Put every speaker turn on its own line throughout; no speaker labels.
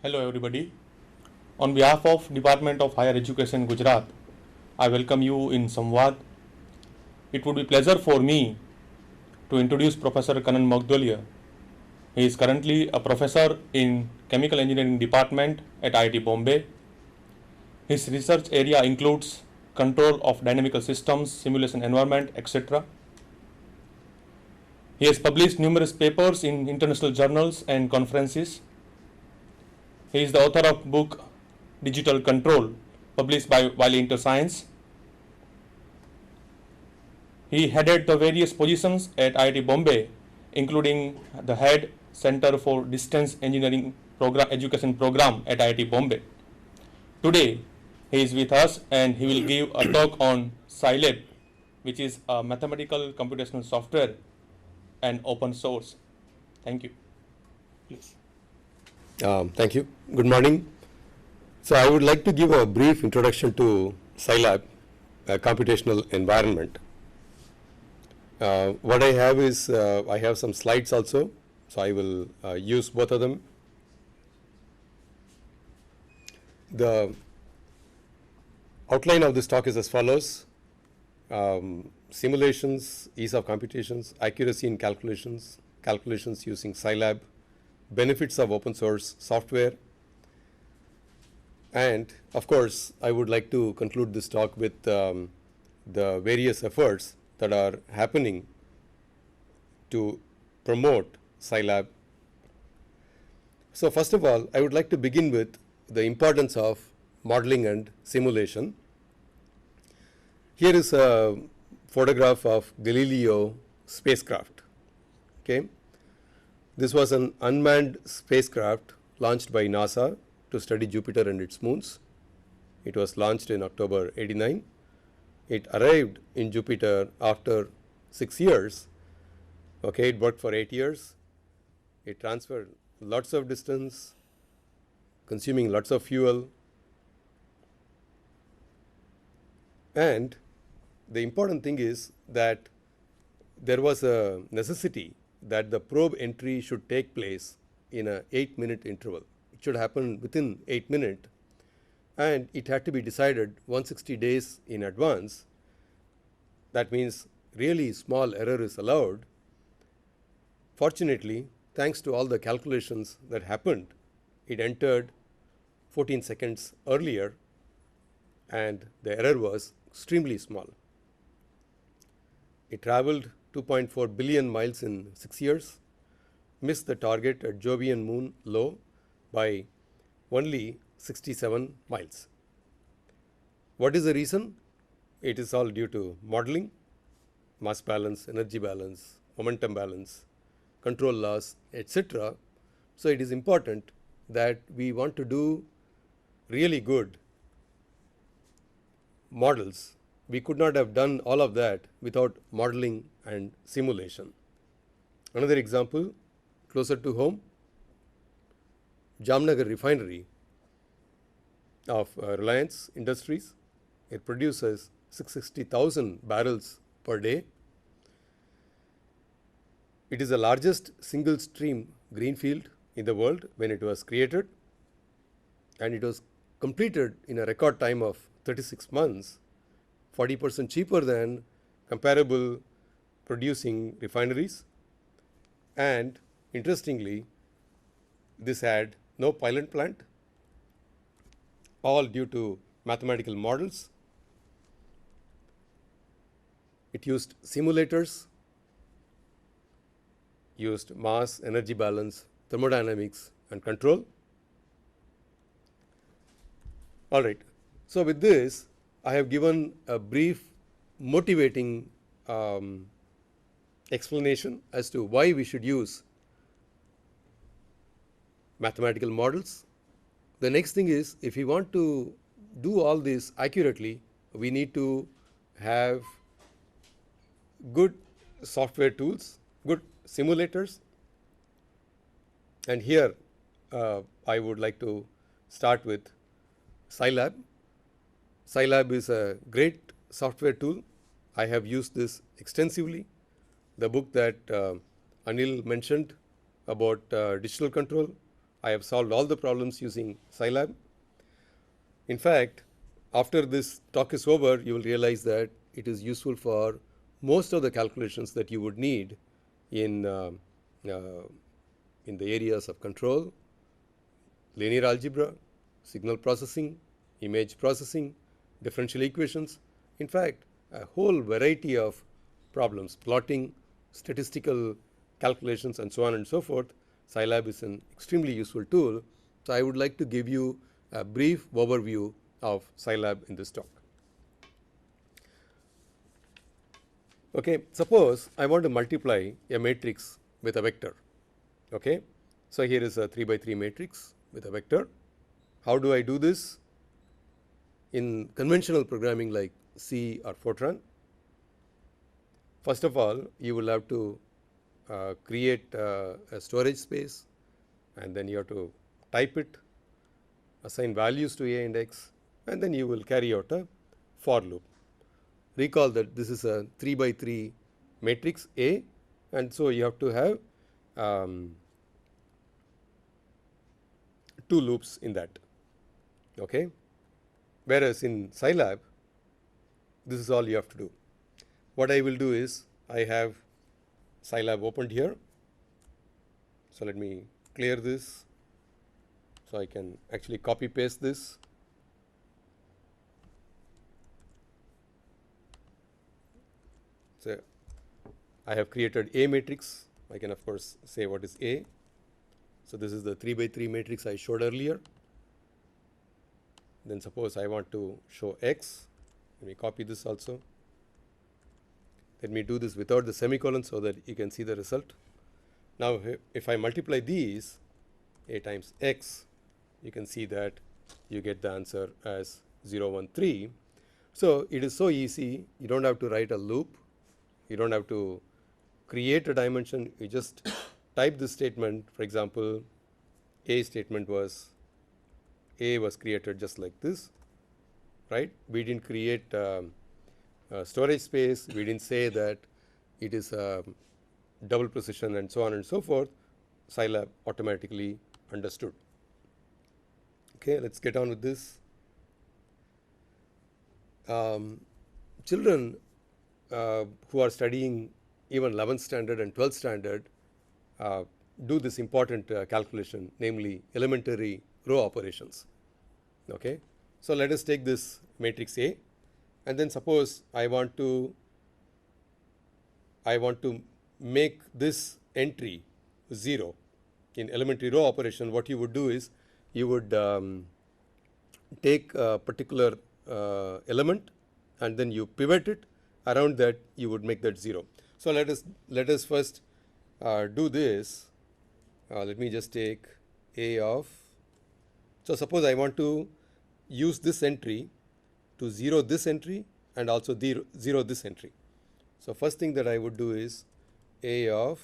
Hello everybody. On behalf of Department of Higher Education Gujarat, I welcome you in Samvad. It would be pleasure for me to introduce Professor Kanan Mogdolia. He is currently a professor in Chemical Engineering Department at IIT Bombay. His research area includes control of dynamical systems, simulation environment, etc. He has published numerous papers in international journals and conferences. He is the author of book Digital Control, published by Wiley InterScience. He headed the various positions at IIT Bombay, including the head Center for Distance Engineering Education Program at IIT Bombay. Today, he is with us and he will give a talk on Scilab, which is a mathematical computational software and open source. Thank you. Please.
Thank you. Good morning. So I would like to give a brief introduction to Scilab, a computational environment. What I have is, I have some slides also, so I will use both of them. The outline of this talk is as follows. Simulations, ease of computations, accuracy in calculations, calculations using Scilab, benefits of open source software, and of course I would like to conclude this talk with the various efforts that are happening to promote Scilab. So first of all, I would like to begin with the importance of modeling and simulation. Here is a photograph of Galileo spacecraft. Okay. This was an unmanned spacecraft launched by NASA to study Jupiter and its moons. It was launched in October '89. It arrived in Jupiter after 6 years. Okay, it worked for 8 years. It transferred lots of distance, consuming lots of fuel. And the important thing is that there was a necessity that the probe entry should take place in an 8-minute interval. It should happen within 8 minutes, and it had to be decided 160 days in advance. That means really small error is allowed. Fortunately, thanks to all the calculations that happened, it entered 14 seconds earlier, and the error was extremely small. It traveled 2.4 billion miles in 6 years, missed the target at Jovian moon low by only 67 miles. What is the reason? It is all due to modeling, mass balance, energy balance, momentum balance, control laws, etc. So it is important that we want to do really good models. We could not have done all of that without modeling and simulation. Another example, closer to home, Jamnagar refinery of Reliance Industries. It produces 660,000 barrels per day. It is the largest single stream greenfield in the world when it was created, and it was completed in a record time of 36 months, 40% cheaper than comparable producing refineries. And interestingly, this had no pilot plant, all due to mathematical models. It used simulators, used mass, energy balance, thermodynamics, and control. All right. So with this, I have given a brief motivating explanation as to why we should use mathematical models. The next thing is, if we want to do all this accurately, we need to have good software tools, good simulators. And here I would like to start with Scilab. Scilab is a great software tool. I have used this extensively. The book that Anil mentioned about digital control, I have solved all the problems using Scilab. In fact, after this talk is over, you will realize that it is useful for most of the calculations that you would need in, in the areas of control, linear algebra, signal processing, image processing, differential equations. In fact, a whole variety of problems, plotting, statistical calculations, and so on and so forth. Scilab is an extremely useful tool. So I would like to give you a brief overview of Scilab in this talk. Okay, suppose I want to multiply a matrix with a vector. Okay, so here is a 3 by 3 matrix with a vector. How do I do this? In conventional programming like C or Fortran, first of all, you will have to create a storage space, and then you have to type it, assign values to A and X, and then you will carry out a for loop. Recall that this is a 3 by 3 matrix A, and so you have to have 2 loops in that. Okay? Whereas in Scilab, this is all you have to do. What I will do is, I have Scilab opened here. So let me clear this, so I can actually copy paste this. So I have created A matrix. I can of course say what is A. So this is the 3 by 3 matrix I showed earlier. Then suppose I want to show X. Let me copy this also. Let me do this without the semicolon so that you can see the result. Now if I multiply these, A times X, you can see that you get the answer as 0, 1, 3. So it is so easy. You don't have to write a loop. You don't have to create a dimension. You just type this statement. For example, A statement was, A was created just like this, right? We didn't create storage space. We didn't say that it is double precision and so on and so forth. Scilab automatically understood. Okay, let's get on with this. Children who are studying even 11th standard and 12th standard do this important calculation, namely elementary row operations. Okay, so let us take this matrix A, and then suppose I want to make this entry 0 in elementary row operation. What you would do is, you would take a particular element, and then you pivot it. Around that you would make that 0. So let us first do this. Let me just take A of, so suppose I want to use this entry to 0 this entry and also 0 this entry. So first thing that I would do is A of,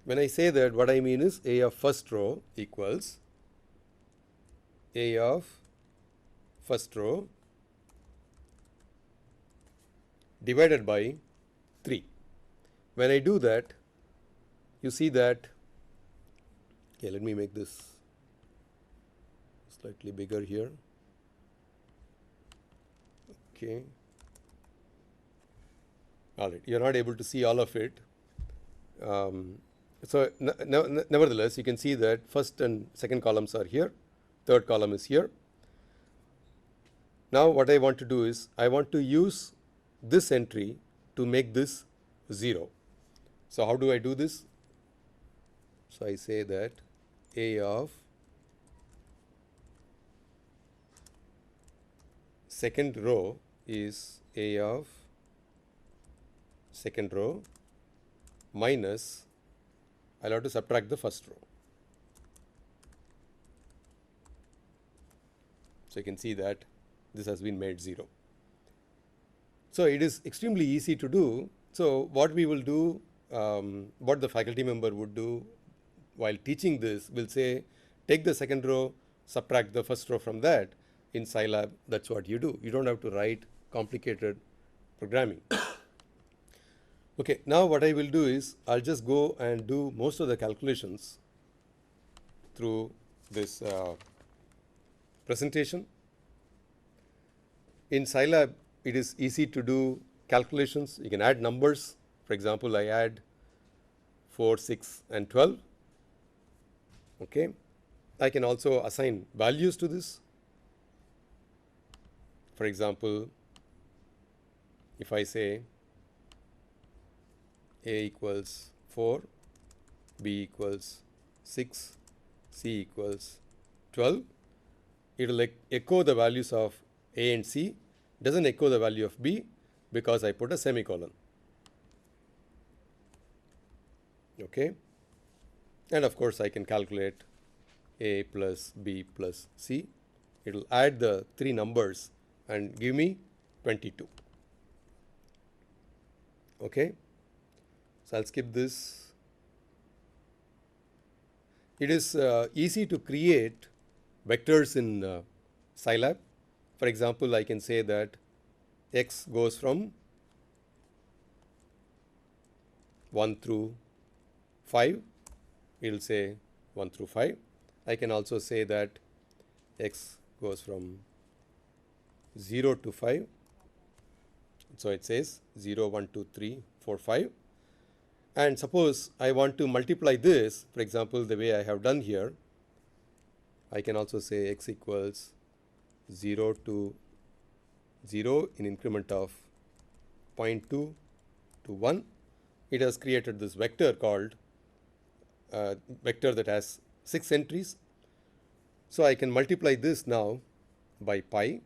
when I say that, what I mean is A of first row equals A of first row divided by 3. When I do that, you see that, okay, let me make this slightly bigger here. Okay. All right, you're not able to see all of it. So nevertheless, you can see that first and second columns are here, third column is here. Now what I want to do is, I want to use this entry to make this 0. So how do I do this? So I say that A of second row is A of second row minus, I'll have to subtract the first row. So you can see that this has been made 0. So it is extremely easy to do. So what we will do, what the faculty member would do while teaching this, will say, take the second row, subtract the first row from that. In Scilab, that's what you do. You don't have to write complicated programming. Okay, now what I will do is I'll just go and do most of the calculations through this presentation. In Scilab, it is easy to do calculations. You can add numbers. For example, I add 4, 6, and 12. Okay. I can also assign values to this. For example, if I say A equals 4, B equals 6, C equals 12, it will echo the values of A and C, doesn't echo the value of B because I put a semicolon. Okay. And of course, I can calculate A plus B plus C. It will add the three numbers and give me 22. Okay. So I'll skip this. It is easy to create vectors in Scilab. For example, I can say that x goes from 1 through 5. It will say 1 through 5. I can also say that x goes from 0 to 5. So it says 0, 1, 2, 3, 4, 5. And suppose I want to multiply this, for example, the way I have done here, I can also say x equals 0 to 0 in increment of 0.2 to 1. It has created this vector called vector that has 6 entries. So I can multiply this now by pi.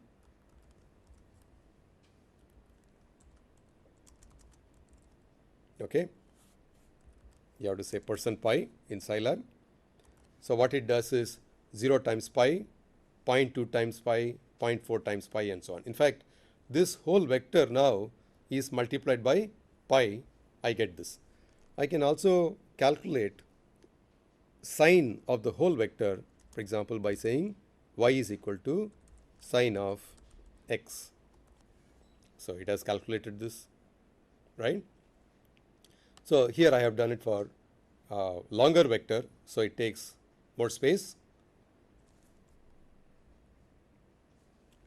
Okay. You have to say percent pi in Scilab. So what it does is 0 times pi, 0.2 times pi, 0.4 times pi, and so on. In fact, this whole vector now is multiplied by pi. I get this. I can also calculate sine of the whole vector, for example, by saying y is equal to sine of x. So it has calculated this, right? So here I have done it for longer vector, so it takes more space.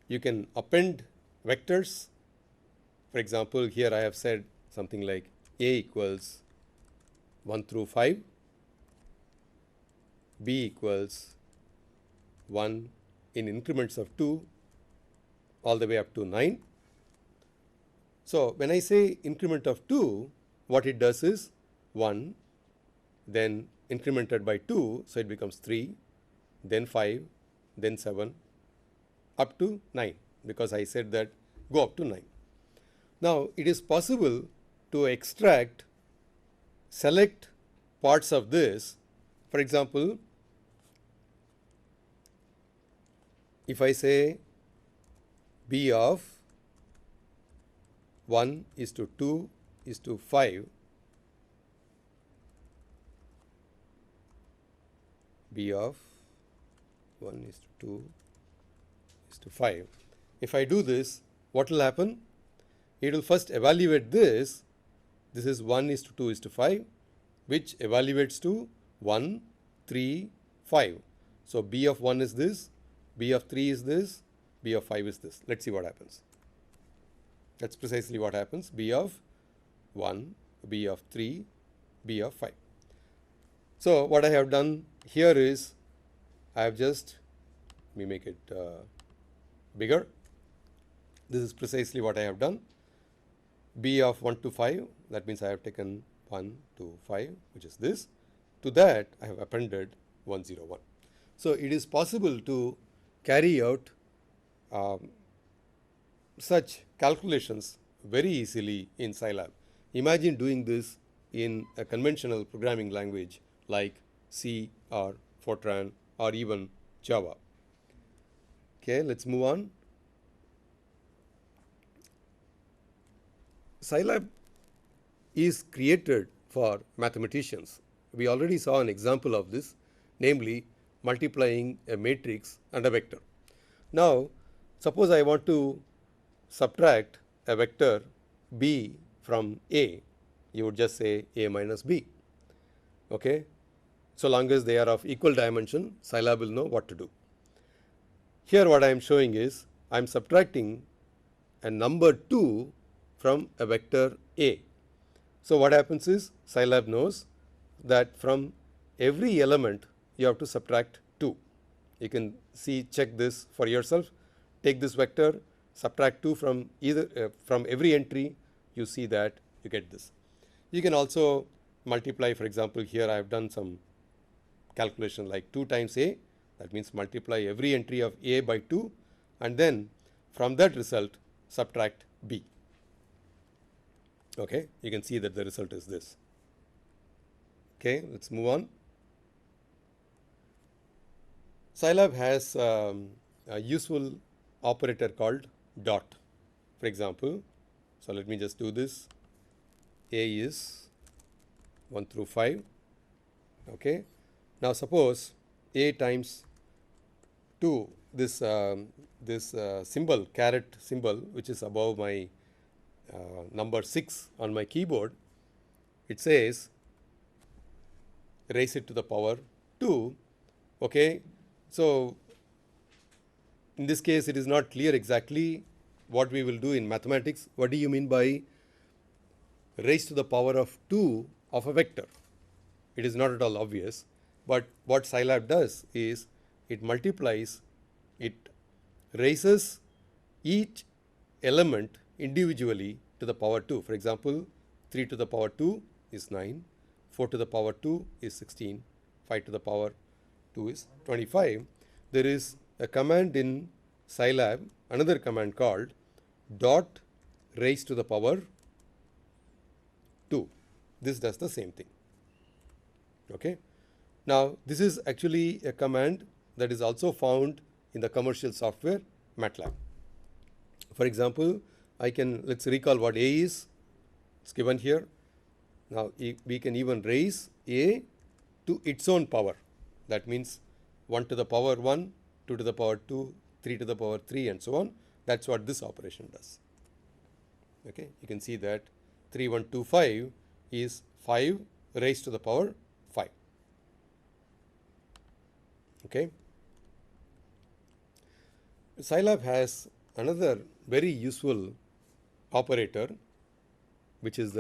You can append vectors. For example, here I have said something like A equals 1 through 5, B equals 1 in increments of 2 all the way up to 9. So when I say increment of 2, what it does is 1, then incremented by 2, so it becomes 3, then 5, then 7, up to 9, because I said that go up to 9. Now it is possible to extract, select parts of this. For example, if I say B of 1 is to 2 is to 5, B of 1 is to 2 is to 5. If I do this, what will happen? It will first evaluate this. This is 1 is to 2 is to 5, which evaluates to 1, 3, 5. So B of 1 is this, B of 3 is this, B of 5 is this. Let's see what happens. That's precisely what happens. B of 1, B of 3, B of 5. So what I have done here is I have just, let me make it bigger. This is precisely what I have done. B of 1 to 5, that means I have taken 1 to 5, which is this. To that I have appended 101. So it is possible to carry out such calculations very easily in Scilab. Imagine doing this in a conventional programming language like C or Fortran or even Java. Okay, let's move on. Scilab is created for mathematicians. We already saw an example of this, namely multiplying a matrix and a vector. Now, suppose I want to subtract a vector B from A. you would just say A minus B. Okay? So long as they are of equal dimension, Scilab will know what to do. Here what I am showing is I am subtracting a number 2 from a vector A. So what happens is Scilab knows that from every element you have to subtract 2. You can see, check this for yourself. Take this vector, subtract 2 from from every entry, you see that you get this. You can also multiply, for example, here I have done some calculation like 2 times A, that means multiply every entry of A by 2, and then from that result subtract B. Okay, you can see that the result is this. Okay, let's move on. Scilab has a useful operator called dot. For example, so let me just do this. A is 1 through 5. Okay. Now suppose A times 2, this symbol, caret symbol, which is above my number 6 on my keyboard, it says raise it to the power 2. Okay. So in this case it is not clear exactly what we will do in mathematics. What do you mean by raise to the power of 2 of a vector? It is not at all obvious, but what Scilab does is it multiplies, it raises each element individually to the power 2. For example, 3 to the power 2 is 9, 4 to the power 2 is 16, 5 to the power 2 is 25. There is a command in Scilab, another command called dot raise to the power 2. This does the same thing. Okay. Now this is actually a command that is also found in the commercial software MATLAB. For example, let's recall what A is. It's given here. Now we can even raise A to its own power. That means 1 to the power 1, 2 to the power 2, 3 to the power 3, and so on. That's what this operation does. Okay, you can see that 3125 is 5 raised to the power 5. Okay. Scilab has another very useful operator, which is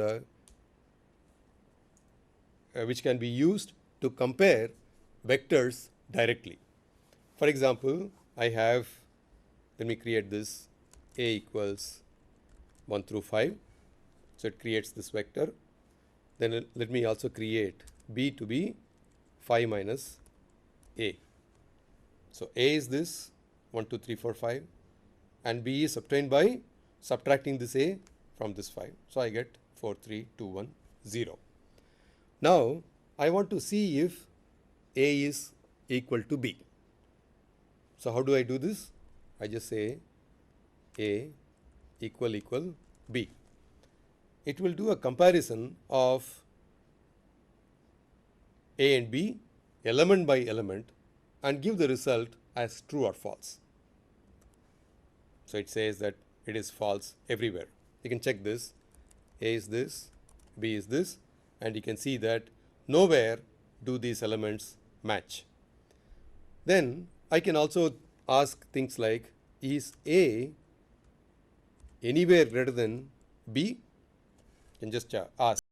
which can be used to compare vectors directly. For example, let me create this A equals 1 through 5. So it creates this vector. Then let me also create B to be 5 minus A. So A is this 1, 2, 3, 4, 5, and B is obtained by subtracting this A from this 5. So I get 4, 3, 2, 1, 0. Now I want to see if A is equal to B. So how do I do this? I just say A equal B. It will do a comparison of A and B element by element and give the result as true or false. So it says that it is false everywhere. You can check this. A is this, B is this, and you can see that nowhere do these elements match. Then I can also ask things like, is A anywhere greater than B? You can just ask.